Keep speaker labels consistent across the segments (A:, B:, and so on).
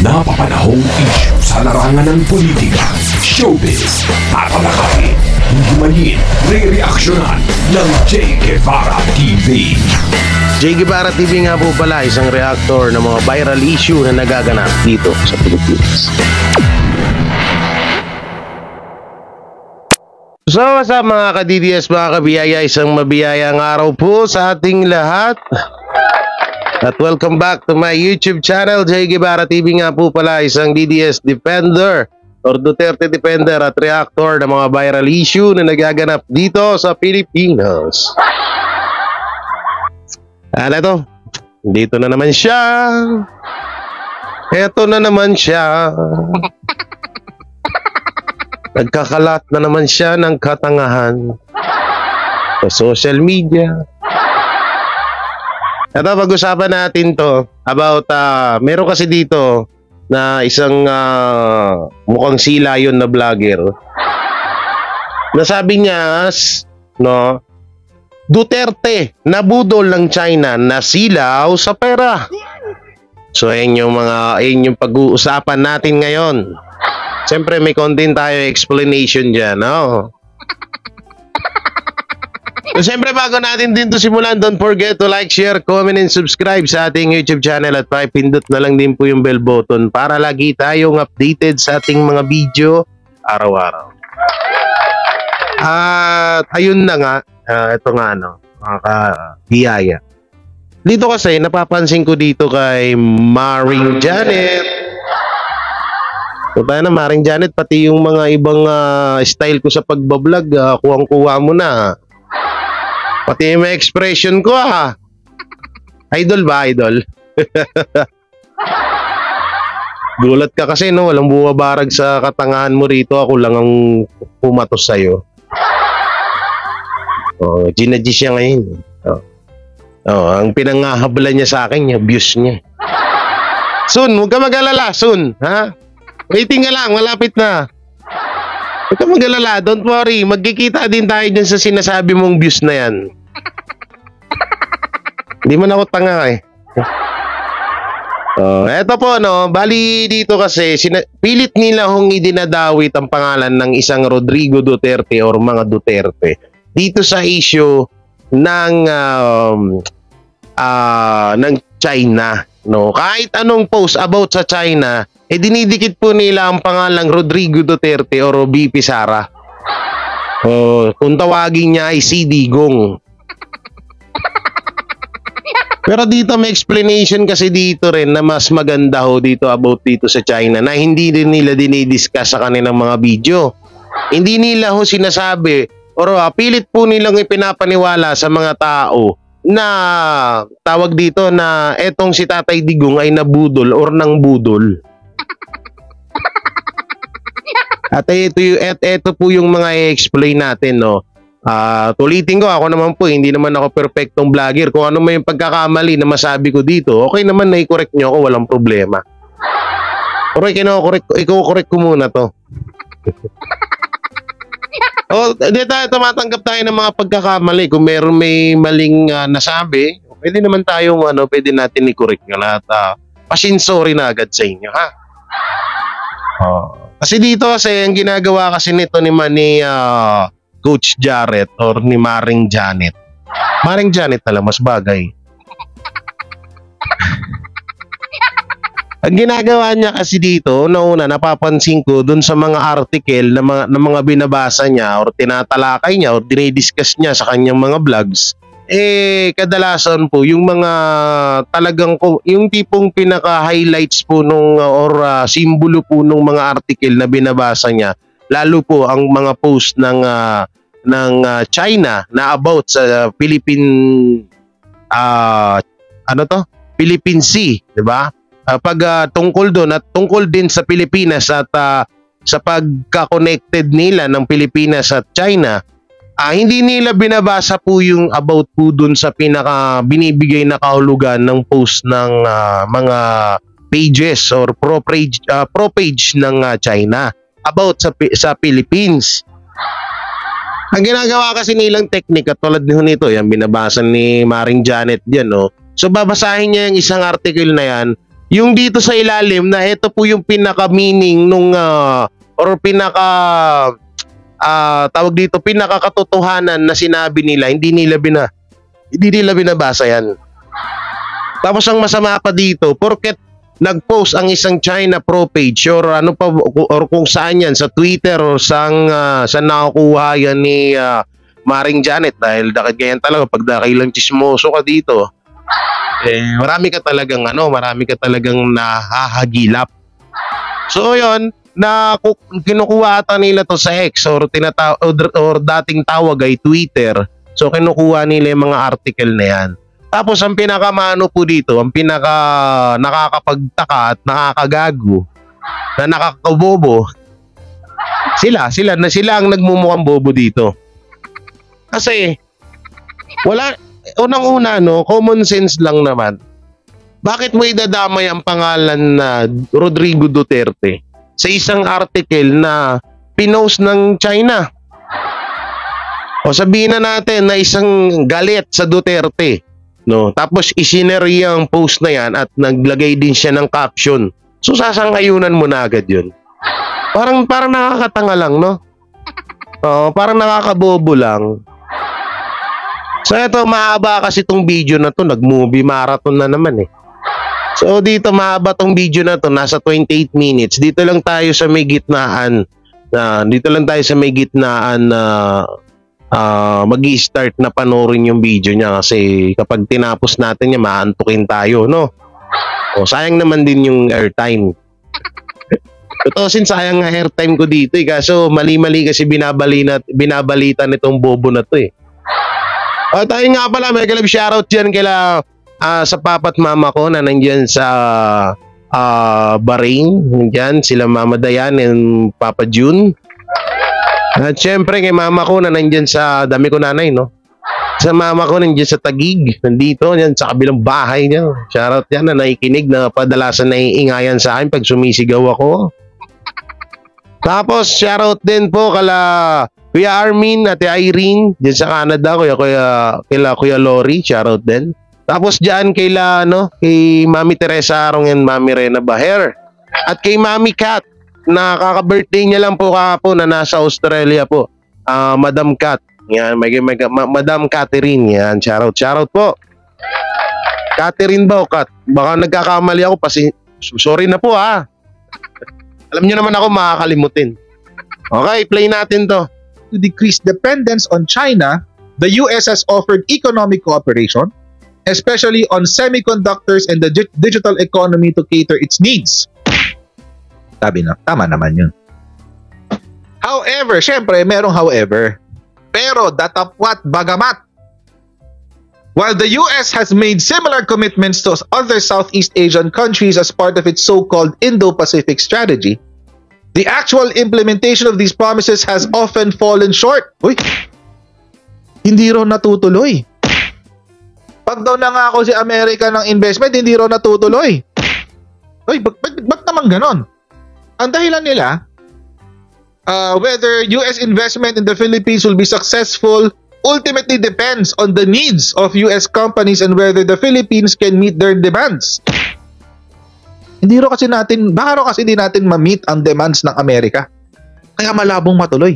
A: napapanahong issue sa larangan ng politika, showbiz, tatalakayin, himayin, re-reaksyonan ng Che Guevara TV.
B: Che Guevara TV nga po pala, isang reactor ng mga viral issue na nagaganap dito sa Pilipinas. So, sa mga ka-DDS, mga kabiyaya, isang mabiyayang araw po sa ating lahat. At welcome back to my YouTube channel, Che Guevara TV nga po pala, isang DDS defender or Duterte defender at reactor ng mga viral issue na nagaganap dito sa Pilipinas. Ano to? Dito na naman siya. Eto na naman siya. Nagkakalat na naman siya ng katangahan sa social media. Ito, pag-usapan natin to about, meron kasi dito na isang mukhang sila yun na vlogger. Nasabi niya, no, Duterte, nabudol ng China, nasilaw sa pera. So, ayun yung pag-uusapan natin ngayon. Siyempre, may content tayo explanation dyan, no? So, siyempre, bago natin din to simulan, don't forget to like, share, comment, and subscribe sa ating YouTube channel at pindot na lang din po yung bell button para lagi tayong updated sa ating mga video araw-araw. At ayun na nga, ito nga mga biyaya. Dito kasi, napapansin ko dito kay Maring Janet. So, tayo na, Maring Janet, pati yung mga ibang style ko sa pagbablog, kuwang-kuha mo na. Pati yung expression ko, Idol ba, idol? Gulat ka kasi, no? Walang buwabarag sa katangahan mo rito. Ako lang ang pumatos sa'yo. Oh, ginadji siya ngayon. Ang pinangahablan niya sa akin, yung views niya. Soon, huwag ka mag-alala, soon. Ha? Waiting ka lang, malapit na. Huwag ka mag-alala, don't worry. Magkikita din tayo dyan sa sinasabi mong views na yan. Hindi man ako tanga eh. Eto po, no. Bali dito kasi, pilit nila hong idinadawit ang pangalan ng isang Rodrigo Duterte or mga Duterte dito sa issue ng China. No? Kahit anong post about sa China, dinidikit po nila ang pangalang Rodrigo Duterte or BP Sara. Kung tawagin niya ay si Digong. Pero dito may explanation kasi dito rin na mas maganda ho dito about dito sa China na hindi din nila dinidiscuss sa kanilang mga video. Hindi nila ho sinasabi or pilit po nilang ipinapaniwala sa mga tao na tawag dito na etong si Tatay Digong ay nabudol or nang budol. At ito po yung mga i-explain natin, no. Tulitin ko, ako naman po, hindi naman ako perfectong vlogger. Kung ano may pagkakamali na masabi ko dito, okay naman na i-correct nyo ako, walang problema. Pero i-correct ko muna to. Dito tumatanggap tayo ng mga pagkakamali. Kung may maling nasabi, pwede naman tayong pwede natin i-correct nga lahat. Sorry na agad sa inyo, ha? Kasi dito kasi ang ginagawa kasi nito ni Coach Jared or ni Maring Janet. Maring Janet na lang, mas bagay. Ang ginagawa niya kasi dito, nauna napapansin ko dun sa mga article na mga binabasa niya or tinatalakay niya or dinidiscuss niya sa kanyang mga vlogs, kadalasan po yung mga talagang yung tipong pinaka-highlights po nung or simbolo po nung mga article na binabasa niya, lalo po ang mga post ng China na about sa Philippine Philippine Sea, 'di ba? Pag tungkol doon at tungkol din sa Pilipinas at sa pagka-connected nila ng Pilipinas at China, hindi nila binabasa po yung about po doon sa pinaka binibigay na kahulugan ng post ng mga pages or pro page ng China about sa Philippines. Ang ginagawa kasi nilang technique at tulad nito, yan binabasa ni Maring Janet diyan, no. So babasahin niya yung isang article na yan, yung dito sa ilalim na ito po yung pinaka-meaning nung or tawag dito, pinaka-katotohanan na sinabi nila, hindi nila binabasa yan. Tapos ang masama pa dito, porket nag-post ang isang China Pro page or ano pa or kung saan yan, sa Twitter or saan nakakuha yan ni Maring Janet, dahil ganyan talaga pag dakilang chismoso ka dito, marami ka talagang nahahagilap. So yon na kinukuha ata nila to sa X or dating tawag ay Twitter. So kinukuha nila yung mga article na yan. Tapos ang pinakamano po dito, ang pinaka nakakapagtaka at nakakagago na nakakabobo, sila ang nagmumukhang bobo dito. Kasi unang-una common sense lang naman. Bakit mo idadamay ang pangalan na Rodrigo Duterte sa isang article na pinost ng China? O sabihin na natin na isang galit sa Duterte, no? Tapos isineri ang post na yan at naglagay din siya ng caption. So sasang-ayunan mo na agad yun. Parang nakakatanga lang, no? Parang nakakabobo lang. So ito, mahaba kasi itong video na to, nag-movie marathon na naman eh. So dito mahaba tong video na to, nasa 28 minutes. Dito lang tayo sa may gitnaan na mag-i-start na panoorin yung video niya, kasi kapag tinapos natin niya maantukin tayo, no? O sayang naman din yung airtime. Totoo, sayang nga airtime ko dito eh, kaso mali-mali kasi binabalita nitong bobo na to eh. Tayo nga pala, may kalab shoutout dyan sa papat mama ko na nandyan sa Bahrain. Nandyan sila Mama Dayan and Papa June. At syempre kay mama ko na nandyan sa dami ko nanay, no? Sa mama ko nandyan sa Taguig, nandito, yan sa kabilang bahay niya. Shoutout yan na nakikinig, na padalasan na iingayan sa akin pag sumisigaw ako. Tapos shoutout din po kala Kuya Armin, Ate Irene, dyan sa Canada, Kuya Lori, shoutout din. Tapos dyan kay Mami Teresa Arong and Mami Rena Baher. At kay Mami Kat, na kaka-birthday niya lang po kahapon na nasa Australia po. Madam Kat. Yan, Madam Catherine. Yan, shoutout po. Catherine ba o Kat? Baka nagkakamali ako, sorry na po ha. Alam niyo naman ako makakalimutin. Okay, play natin to.
C: To decrease dependence on China, the US has offered economic cooperation, especially on semiconductors and the digital economy to cater its needs. Sabi na, tama naman yun. However, syempre, merong however. Pero datapwat bagamat. While the US has made similar commitments to other Southeast Asian countries as part of its so-called Indo-Pacific strategy, the actual implementation of these promises has often fallen short. Uy, hindi raw natutuloy. Pag daw nangako si Amerika ng investment, hindi raw natutuloy. Uy, ba't naman ganon? Ang dahilan nila, whether US investment in the Philippines will be successful ultimately depends on the needs of US companies and whether the Philippines can meet their demands. Baka raw kasi hindi natin ma-meet ang demands ng Amerika. Kaya malabong matuloy.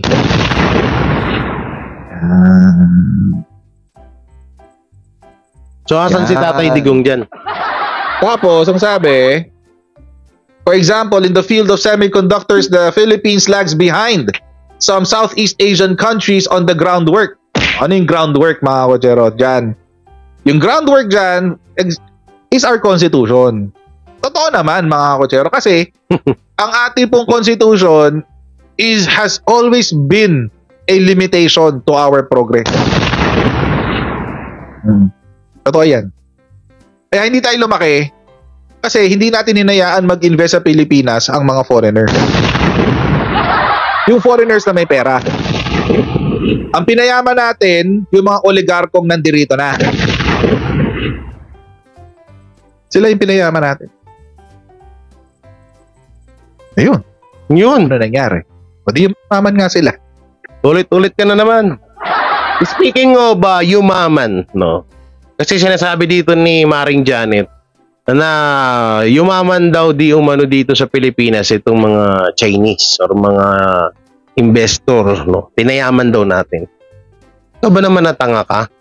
B: So asan si Tatay Digong dyan?
C: Tapos, ang sabi, for example, in the field of semiconductors, the Philippines lags behind some Southeast Asian countries on the groundwork. Ano yung groundwork, mga kotsero? Dyan. Yung groundwork dyan is our constitution. Totoo naman, mga kotsero, kasi ang ating pong constitution has always been a limitation to our progress. Totoo yan. Kaya hindi tayo lumaki kasi hindi natin hinayaan mag-invest sa Pilipinas ang mga foreigners. Yung foreigners na may pera. Ang pinayaman natin, yung mga oligarkong nandirito na. Sila yung pinayaman natin. Ayun.
B: Yun.
C: Ano nangyari? O di yumaman nga sila.
B: Ulit-ulit ka na naman. Speaking of yumaman, no? Kasi sinasabi dito ni Maring Janet, na yumaman daw di umano dito sa Pilipinas itong mga Chinese or mga investor, no? Pinayaman daw natin. Ito ba naman natanga ka?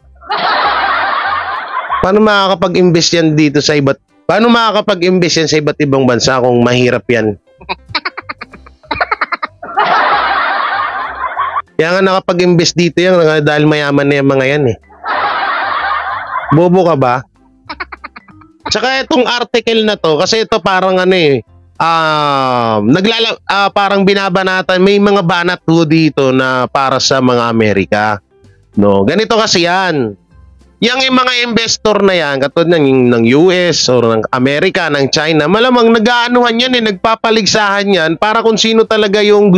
B: Paano makakapag-invest yan dito sa Paano makakapag-invest yan sa iba't ibang bansa kung mahirap yan? Kaya nga nakapag-invest dito yan dahil mayaman na yung mga yan eh. Bobo ka ba? Tsaka itong article na to, kasi ito parang ano eh, parang binabanatan, may mga banat po dito na para sa mga Amerika. No, ganito kasi yan. Yung mga investor na yan, katulad ng US or ng Amerika, ng China, malamang nag-aanuhan yan eh, nagpapaligsahan yan para kung sino talaga yung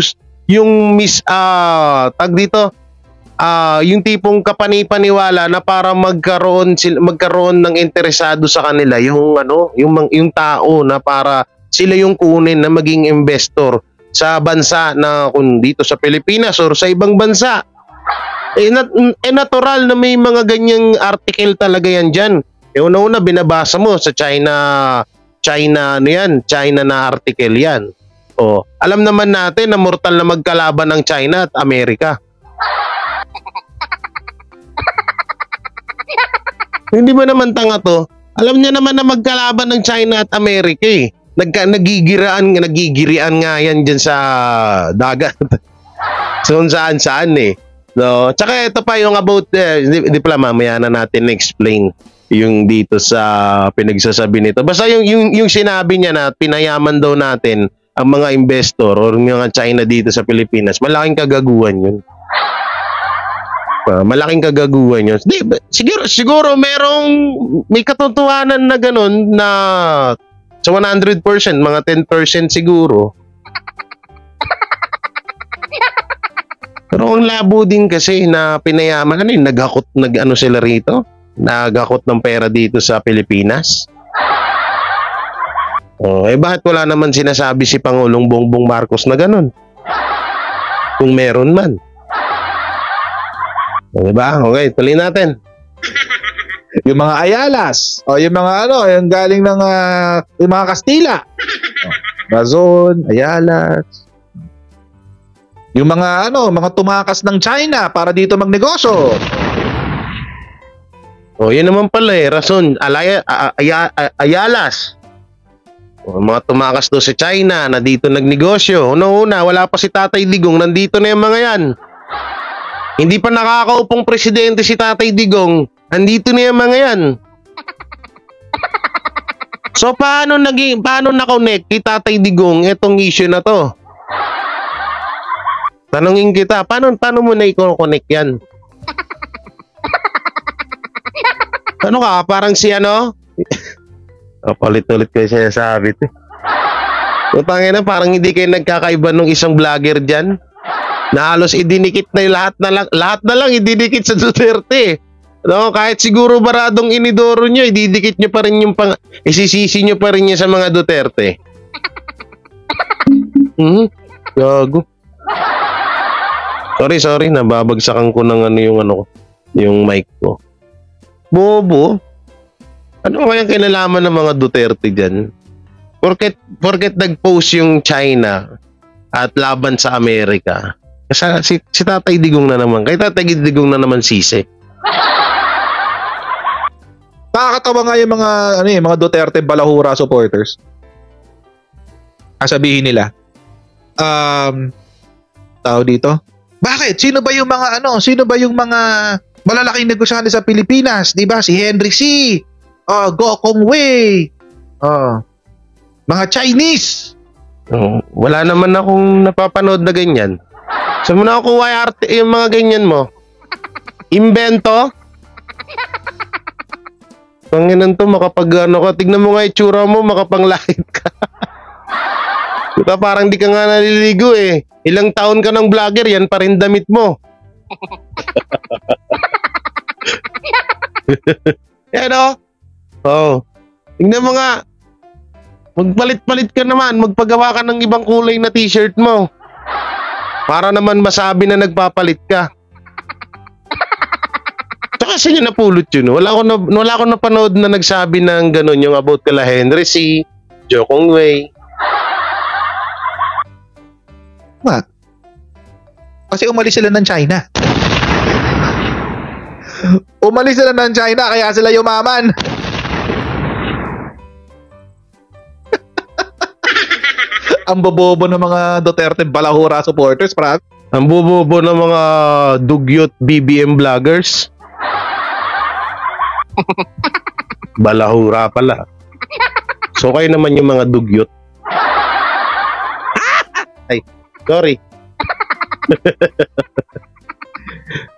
B: yung tipong kapani-paniwala na para magkaroon ng interesado sa kanila yung tao na para sila yung kunin na maging investor sa bansa na kung dito sa Pilipinas or sa ibang bansa. Natural na may mga ganyang article talaga yan dyan. Una-una binabasa mo sa China na article yan. Alam naman natin na mortal na magkalaban ng China at Amerika. Hindi ba naman tanga to? Alam niya naman na magkalaban ng China at Amerika eh. Nagigirian nga yan dyan sa dagat. So saan eh. No? Tsaka ito pa yung about, hindi pala mamaya na natin explain yung dito sa pinagsasabi nito. Basta yung sinabi niya na pinayaman daw natin ang mga investor or mga China dito sa Pilipinas, malaking kagaguhan yun. Malaking kagaguhan yun. Siguro may katotohanan na ganun na sa 100%, mga 10% siguro. Pero ang labo din kasi na pinayaman, sila rito? Naghakot ng pera dito sa Pilipinas? Bakit wala naman sinasabi si Pangulong Bongbong Marcos na ganun? Kung meron man. Diba? Okay, tuloy natin.
C: Yung mga Ayalas, yung mga yung galing ng yung mga Kastila. Razon, Ayalas. Yung mga mga tumakas ng China para dito magnegosyo.
B: Yun naman pala eh, Razon, Ayalas. Mga tumakas doon sa China na dito nagnegosyo. Una, wala pa si Tatay Digong, nandito na yung mga yan. Hindi pa nakakaupong presidente si Tatay Digong, nandito na yung mga yan. So paano na-connect kay Tatay Digong itong issue na to? Tanungin kita, paano mo na i-connect yan? Ano ka, parang si palit-ulit kayo sinasabi ito. Utangin na, parang hindi kayo nagkakaiba nung isang vlogger dyan. Na halos idinikit na lahat na lang idinikit sa Duterte. No, kahit siguro baradong inidoro nyo, ididikit nyo pa rin isisisi nyo pa rin niya sa mga Duterte. Gago. Sorry, nababagsakan ko ng yung mic ko. Bobo. Ano kayang kinalaman ng mga Duterte dyan? Porket nag-post yung China at laban sa Amerika. Kasi si Tatay Digong na naman. Kay Tatay Digong na naman sisi.
C: Nakakatawa nga yung mga Duterte Balahura supporters. Sabihin nila, tao dito, bakit? Sino ba yung mga malalaking negosyante sa Pilipinas? Diba? Si Henry C. Go Kong Wei. Mga Chinese.
B: Wala naman akong napapanood na ganyan. Saan mo na kuha yung mga ganyan mo? Invento? Panginan to, makapag ka, tignan mo nga itsura mo, makapanglahit ka. Diba, parang di ka nga naliligo eh. Ilang taon ka ng vlogger, yan pa rin damit mo. Yan tignan mo nga. Magpalit-palit ka naman, magpagawa ka ng ibang kulay na t-shirt mo. Para naman masabi na nagpapalit ka. Tsaka Saan niya napulot yun? Wala ko napanood na nagsabi ng gano'n yung about kala Henry C, Jo Kong Wei.
C: What? Kasi umalis sila ng China. Umalis sila ng China kaya sila yumaman. Ang bobobo ng mga Duterte Balahura supporters, parang.
B: Ang bobobo ng mga dugyot BBM vloggers. Balahura pala. So kayo naman yung mga dugyot. Ay, sorry.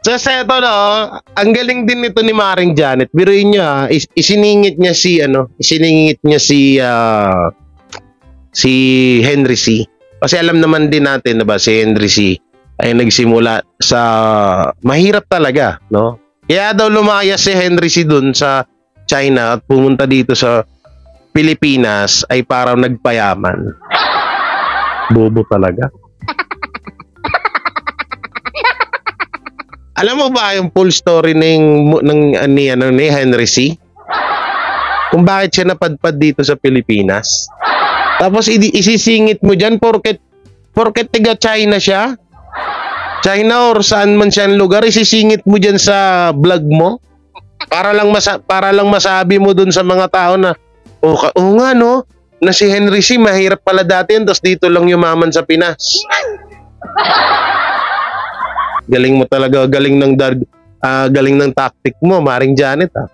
B: So sa ito ang galing din nito ni Maring Janet. Biruin niya, isiningit niya si Henry C. Kasi alam naman din natin, diba, si Henry C ay nagsimula sa mahirap talaga, no? Kaya daw lumayas si Henry C dun sa China at pumunta dito sa Pilipinas ay parang nagpayaman. Bobo talaga. Alam mo ba yung full story ni Henry C? Kung bakit siya napadpad dito sa Pilipinas? Tapos isisingit mo dyan porket tiga China siya? China or saan man siyang lugar, isisingit mo dyan sa vlog mo? Para lang masabi mo dun sa mga tao na, oo nga no, na si Henry C mahirap pala dati yun, tapos dito lang yumaman sa Pinas. Galing mo talaga, galing ng tactic mo, Maring Janet ha.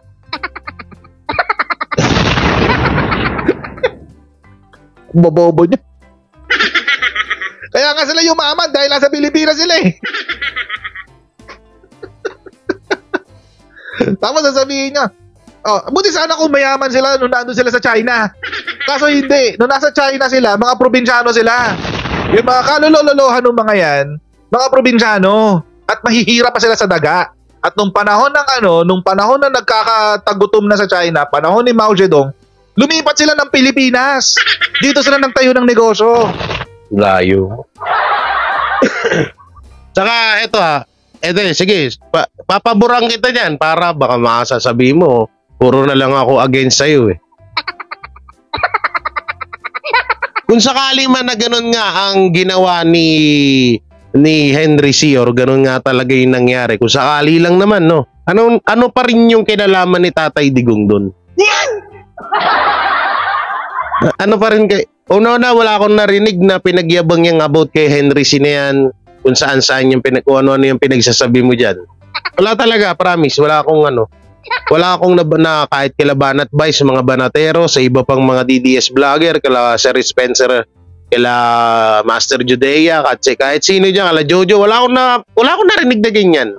C: Bobobo niya. Kaya nga sila yumaman dahil nasa Pilipinas sila eh. Tapos sasabihin niya, buti sana kung mayaman sila nung nandun sila sa China. Kaso hindi. Nung nasa China sila, mga probinsyano sila. Yung mga kalulolohan ng mga yan, mga probinsyano. At mahihirap pa sila sa daga. At nung panahon na nagkakatagutom na sa China, panahon ni Mao Zedong, lumipat sila ng Pilipinas. Dito sila nagtayo ng negosyo.
B: Layo. Saka ito sige, papaborang kita dyan para baka makasasabi mo, puro na lang ako against sa'yo eh. Kung sakali man na ganun nga ang ginawa ni Henry C or ganun nga talaga yung nangyari, kung sakali lang naman, no? Ano pa rin yung kinalaman ni Tatay Digong dun? Ano pa rin una wala akong narinig na pinagyabang yung about kay Henry C na yan, kung saan yung kung ano yung pinagsasabi mo dyan. Wala talaga, promise. Wala akong na kahit kila Banat Vice, mga Banatero, sa iba pang mga DDS vlogger, kila Sir Spencer, kila Master Judea, kahit sino dyan, kala Jojo, wala akong narinig na ganyan.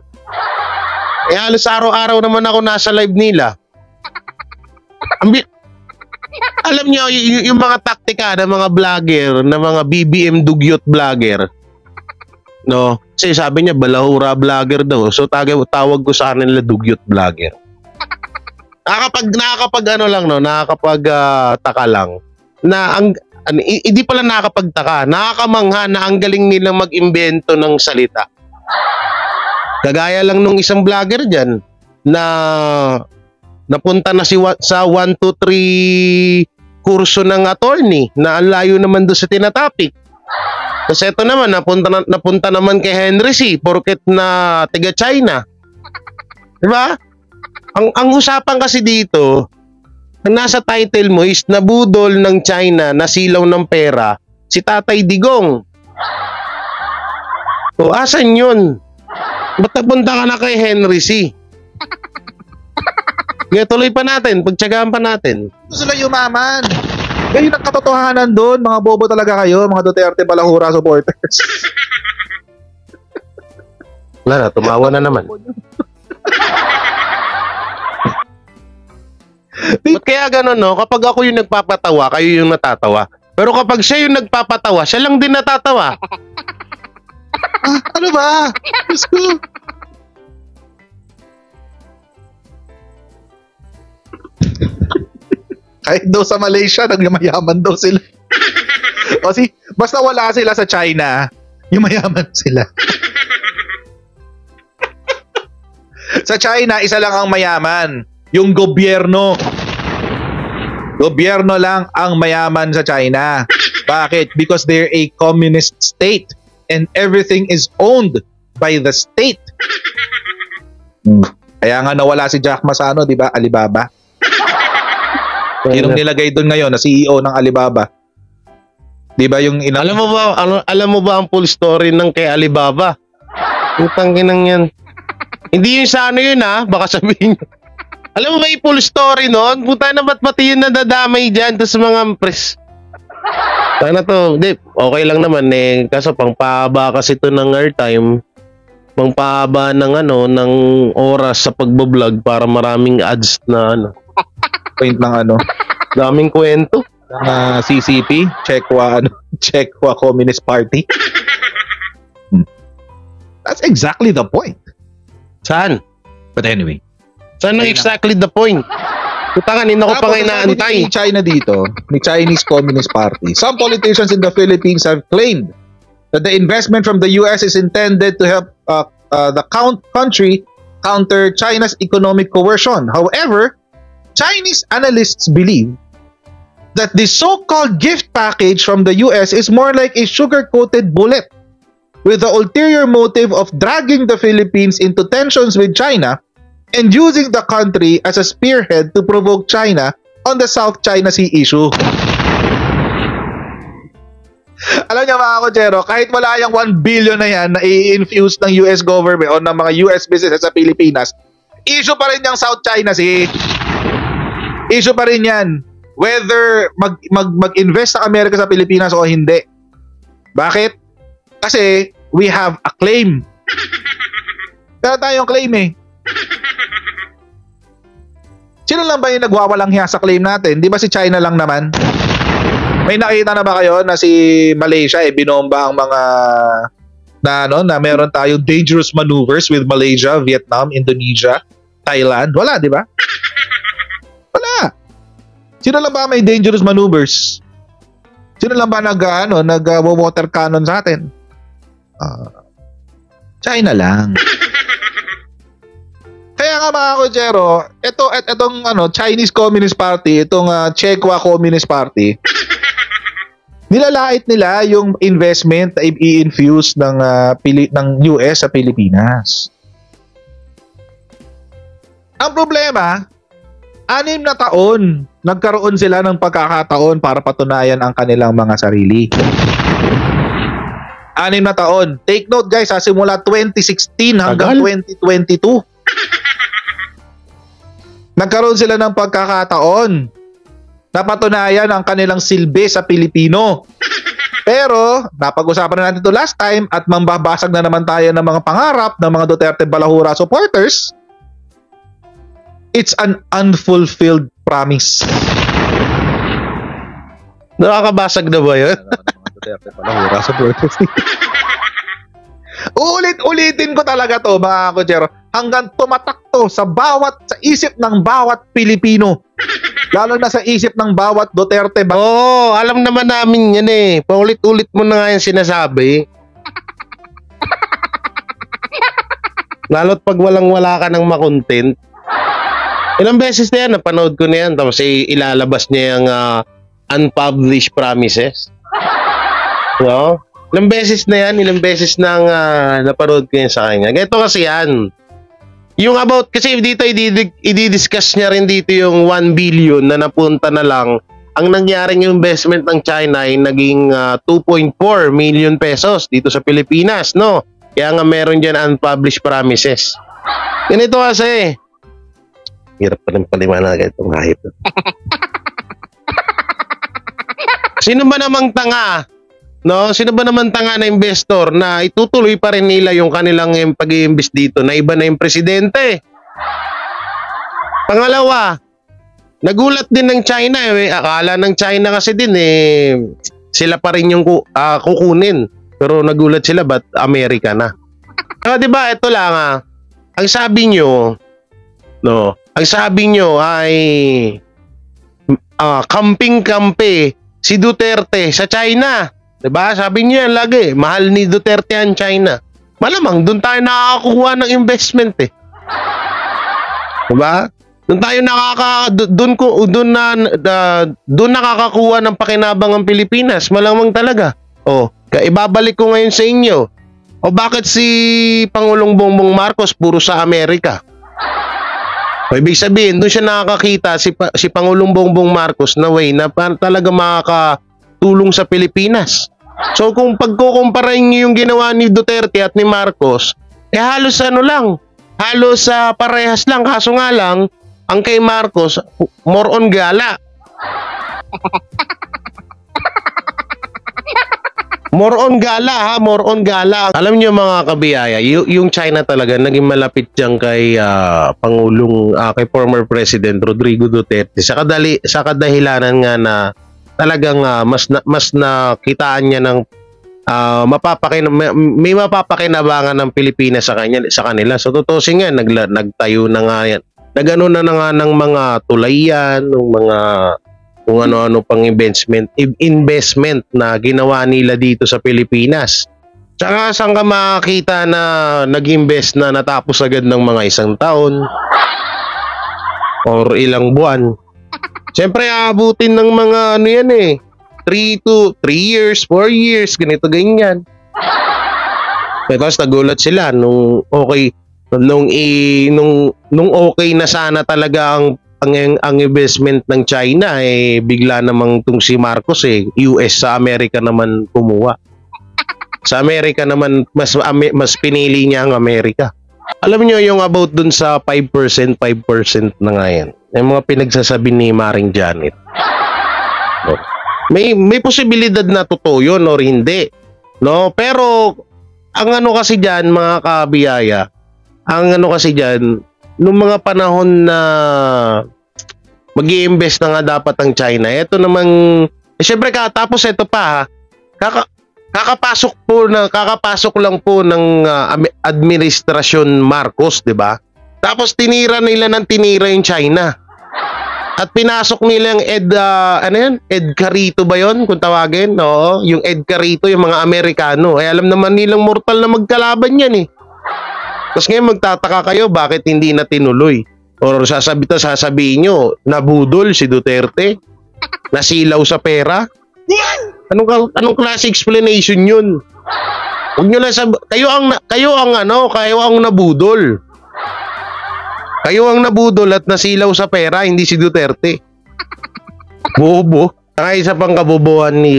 B: Halos araw-araw naman ako nasa live nila. Alam niyo yung mga taktika ng mga vlogger, ng mga BBM dugyot vlogger, no? Kasi sabi niya balahura vlogger daw. So tawag ko sa kanila dugyot vlogger. Taka lang na hindi pala nakakapagtaka, nakakamangha na ang galing nilang mag-imbento ng salita. Kagaya lang nung isang vlogger diyan na napunta na sa 1, 2, 3 kurso ng attorney na ang layo naman doon sa tinatapik. Kasi ito naman, napunta naman kay Henry C. porket na tiga China. Diba? Ang usapan kasi dito, ang nasa title mo is nabudol ng China, nasilaw ng pera, si Tatay Digong. O asan yun? Ba't napunta ka na kay Henry C? Kaya tuloy pa natin, pagtsagaan pa natin.
C: Gusto sila yumaman. Ganyan ang katotohanan doon. Mga bobo talaga kayo, mga Duterte Balahura supporters.
B: Wala na, tumawa na naman. Ba't kaya gano'n, no? Kapag ako yung nagpapatawa, kayo yung natatawa. Pero kapag siya yung nagpapatawa, siya lang din natatawa.
C: Ano ba? Diyos ko. Kahit daw sa Malaysia, nagmayaman daw sila. Kasi basta wala sila sa China, yung mayaman sila. Sa China, isa lang ang mayaman. Yung gobyerno. Gobyerno lang ang mayaman sa China. Bakit? Because they're a communist state and everything is owned by the state. Kaya nga nawala si Jack Ma sa ano, di ba? Alibaba. Sinong nilagay doon ngayon na CEO ng Alibaba? Di ba yung
B: alam mo ba ang full story ng kay Alibaba? Utang inang yan. Hindi yun sa ano yun baka sabihin nyo. Alam mo ba yung full story noon? Puta na ba't pati yun nadadamay dyan sa mga press? Sana to, di, okay lang naman kaso pangpahaba kasi ito ng airtime. Pangpahaba ng ng oras sa pagbablog para maraming ads na
C: point ng
B: daming kwento.
C: Ng CCP, Chekwa Communist Party. That's exactly the point.
B: Saan?
C: But anyway.
B: Saan exactly the point? Puta kanina ko pa kayo naantay.
C: Ni China dito, ni Chinese Communist Party. Some politicians in the Philippines have claimed that the investment from the US is intended to help the country counter China's economic coercion. However, Chinese analysts believe that the so-called gift package from the US is more like a sugar-coated bullet with the ulterior motive of dragging the Philippines into tensions with China and using the country as a spearhead to provoke China on the South China Sea issue. Alam niyo mga kochero, kahit wala yung 1 billion na yan na i-infuse ng US government o ng mga US businesses sa Pilipinas, issue pa rin yung South China Sea. Issue pa rin yan. Whether mag-invest sa Amerika sa Pilipinas o hindi. Bakit? Kasi we have a claim. Kaya tayong claim Sino lang ba yung nagwawalang hiya sa claim natin? Di ba si China lang naman? May nakita na ba kayo na si Malaysia binomba ang mga na meron tayong dangerous maneuvers with Malaysia, Vietnam, Indonesia, Thailand? Wala, di ba? Wala. Sino lang ba may dangerous maneuvers? Sino lang ba nag-water cannon sa atin? China lang. Kaya nga mga kochero, itong Chinese Communist Party, itong Chekwa Communist Party, nilalait nila yung investment na i-infuse ng US sa Pilipinas. Ang problema, 6 na taon nagkaroon sila ng pagkakataon para patunayan ang kanilang mga sarili. 6 na taon. Take note guys, simula 2016 hanggang 2022. Nagkaroon sila ng pagkakataon na patunayan ang kanilang silbi sa Pilipino. Pero, napag-usapan na natin ito last time at mambabasag na naman tayo ng mga pangarap ng mga Duterte Balahura supporters. It's an unfulfilled promise.
B: Nakakabasag na ba yun?
C: Duterte Balahura supporters. Ulitin ko talaga to mga kochero hanggang tumatak to sa isip ng bawat Pilipino. Lalo na sa isip ng bawat Duterte.
B: Alam naman namin yan Paulit-ulit mo na nga yung sinasabi. Lalo't pag walang-wala ka ng makontent. Ilang beses na yan, napanood ko na yan. Tapos ilalabas niya yung unpublished promises. No? Ilang beses nang napanood ko yan sa kanya. Ganito kasi yan. Yung about, kasi dito i-discuss niya rin dito yung 1 billion na napunta na lang. Ang nangyaring investment ng China ay naging 2.4 million pesos dito sa Pilipinas, no? Kaya nga meron dyan unpublished promises. Ganito kasi. Hirap pa rin paliwanag itong hayop. Sino ba namang tanga? No, sino ba naman tanga na investor na itutuloy pa rin nila yung kanilang pag-i-invest dito na iba na yung presidente? Pangalawa, nagulat din ng China akala ng China kasi din sila pa rin yung kukunin. Pero nagulat sila ba't Amerika na? Di ba ito lang ang sabi nyo, no, ang sabi nyo ay kamping-kampi si Duterte sa China. Diba? Sabi niyo yan lagi, mahal ni Duterte ang China. Malamang doon tayo nakakakuha ng investment Diba? Doon tayo doon nakakakuha ng pakinabang ang Pilipinas, malamang talaga. Oh, ibabalik ko ngayon sa inyo. O bakit si Pangulong Bongbong Marcos puro sa Amerika? O ibig sabihin, doon siya nakakakita si Pangulong Bongbong Marcos na way na talaga makakatulong sa Pilipinas. So kung pagkukumparahin niyo yung ginawa ni Duterte at ni Marcos, halos halos parehas lang, kaso nga lang ang kay Marcos more on gala. More on gala. Alam niyo mga kabiyaya, yung China talaga naging malapit diyan kay kay former President Rodrigo Duterte sa kadahilanan nga na talagang mas nakitaan niya ng may mapapakinabangan ng Pilipinas sa kanila. So tutusin nga nagtayo na nga yan. Nagano na nga ng mga tulayan, ng mga kung ano-ano pang investment na ginawa nila dito sa Pilipinas. Tsaka saan ka makakita na nag-invest na natapos agad ng mga 1 taon or ilang buwan. Siyempre aabutin ng mga 3 years, 4 years, ganito ganyan. Tapos nagulat sila nung okay na sana talaga ang investment ng China, bigla namang tung si Marcos US sa Amerika naman kumuha. Sa Amerika naman mas pinili niya ang Amerika. Alam niyo yung about dun sa 5% na nga yan. Yung mga pinagsasabi ni Maring Janet. May posibilidad na totoo yun or hindi. No? Pero ang kasi diyan mga kabiyaya, nung mga panahon na mag-i-invest na nga dapat ang China, ito namang syempre tapos ito pa kakapasok lang po ng administrasyon Marcos, 'di ba? Tapos tinira yung China. At pinasok nila yung Ed Carito ba yon kung tawagin? Oo, yung Ed Carito, yung mga Amerikano. Alam naman nilang mortal na magkalaban yan Tapos ngayon magtataka kayo bakit hindi na tinuloy. Or sasabihin nyo, nabudol si Duterte? Nasilaw sa pera? Anong klase explanation yun? Huwag nyo lang kayo ang nabudol. Kayo ang nabudol at nasilaw sa pera, hindi si Duterte. Bobo. Saka isa pang kabobohan ni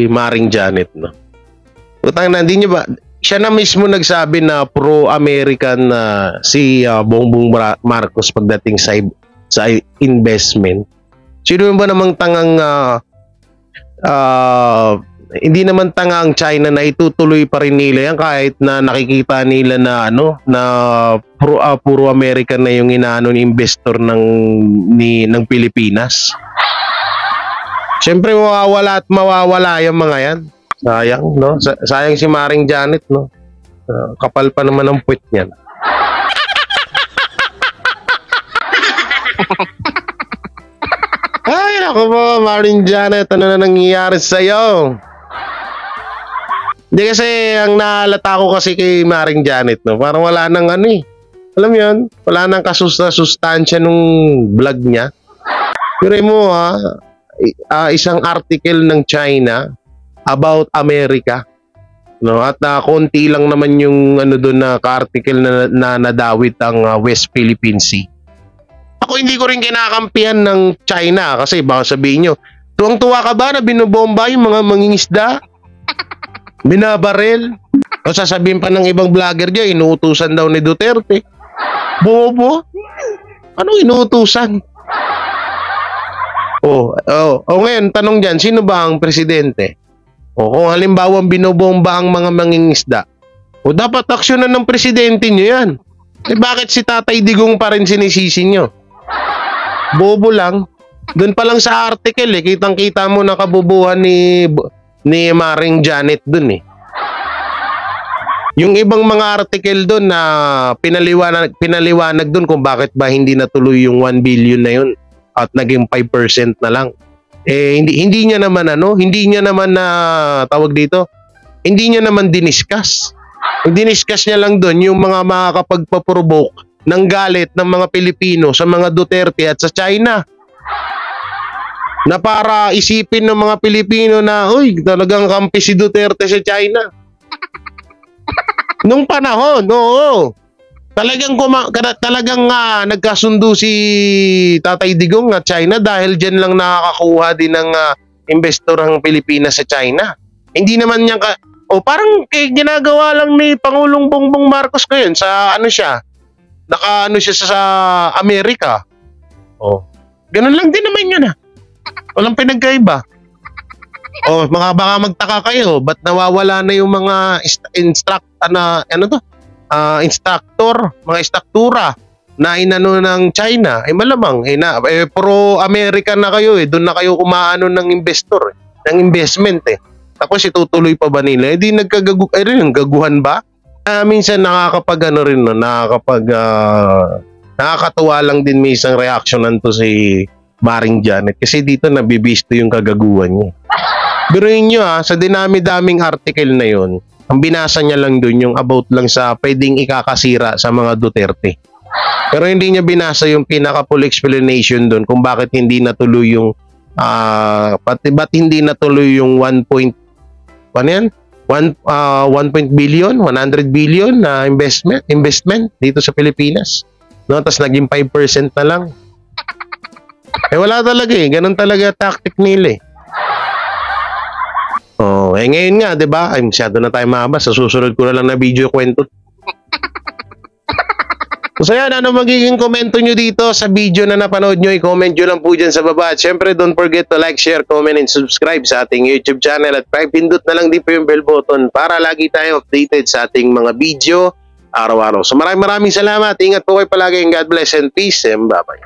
B: Maring Janet, no? Utang na, hindi nyo ba? Siya na mismo nagsabi na pro-American si Bongbong Marcos pagdating sa investment. Sino ba namang tangang hindi naman tanga ang China na itutuloy pa rin nila yan kahit na nakikita nila na na puro American na yung inaano ni investor ng Pilipinas. Siyempre mawawala yung mga yan. Sayang, no? Sayang si Maring Janet, no? Kapal pa naman ang puwet niyan. Ay, naku po, Maring Janet, ano na nangyayari sa'yo? Hindi kasi, ang naalata ko kasi kay Maring Janet, no? Parang wala nang alam mo yun? Wala nang kasustansya nung vlog niya. Pero mo, isang article ng China about America, no? At konti lang naman yung doon na ka-article na nadawit ang West Philippine Sea. Ako hindi ko rin kinakampihan ng China kasi baka sabihin nyo, tuwang-tuwa ka ba na binobomba yung mga mangingisda? Binabaril? O sasabihin pa ng ibang vlogger dyan, inuutusan daw ni Duterte. Bobo? Anong inuutusan? Ngayon, tanong dyan, sino ba ang presidente? Kung halimbawa binobomba ang mga mangingisda, dapat aksyonan ng presidente nyo yan. Bakit si Tatay Digong pa rin sinisisi nyo? Bobo lang. Doon pa lang sa article kitang-kita mo na kabubuhan ni Maring Janet doon Yung ibang mga article doon na pinaliwanag doon kung bakit ba hindi natuloy yung 1 billion na yun at naging 5% na lang. Hindi niya naman tawag dito, hindi niya naman diniscuss. Ang diniscuss niya lang doon yung mga makakapagpaprovoke ng galit ng mga Pilipino sa mga Duterte at sa China. Na para isipin ng mga Pilipino na, uy, talagang kampi si Duterte sa China. Nung panahon, oo. Talagang nagkasundo si Tatay Digong at China dahil dyan lang nakakakuha din ng investor ang Pilipinas sa China. Hindi naman niya parang ginagawa lang ni Pangulong Bongbong Marcos ngayon sa siya sa Amerika. Ganun lang din naman yun. Walang pinagkaiba. Baka magtaka kayo, ba't nawawala na yung mga instructor, mga instruktura na inano ng China? Malamang pro-American na kayo doon na kayo kumaano ng investor, ng investment Tapos itutuloy pa ba nila? Hindi gaguhan ba? Minsan nakakatuwa lang din may isang reaction nanto si Maring Janet kasi dito nabibisto yung kagaguhan niya. Biruin nyo sa dinami-daming article na yon, ang binasa niya lang doon yung about lang sa pwedeng ikakasira sa mga Duterte. Pero hindi niya binasa yung pinaka-full explanation doon kung bakit hindi natuloy yung ba't hindi natuloy yung 1 billion, 100 billion na investment dito sa Pilipinas. No, tapos naging 5% na lang. Wala talaga ganun talaga tactic nila ngayon nga, 'di ba? Ay masyado na tayo mahaba. Sa susunod ko na lang na video kwento. So yan, ano magiging komento nyo dito sa video na napanood nyo? I-comment nyo lang po dyan sa baba. At syempre, don't forget to like, share, comment, and subscribe sa ating YouTube channel. At pindot na lang din po yung bell button para lagi tayo updated sa ating mga video araw-araw. So maraming salamat. Ingat po kayo palagi and God bless and peace and bye-bye.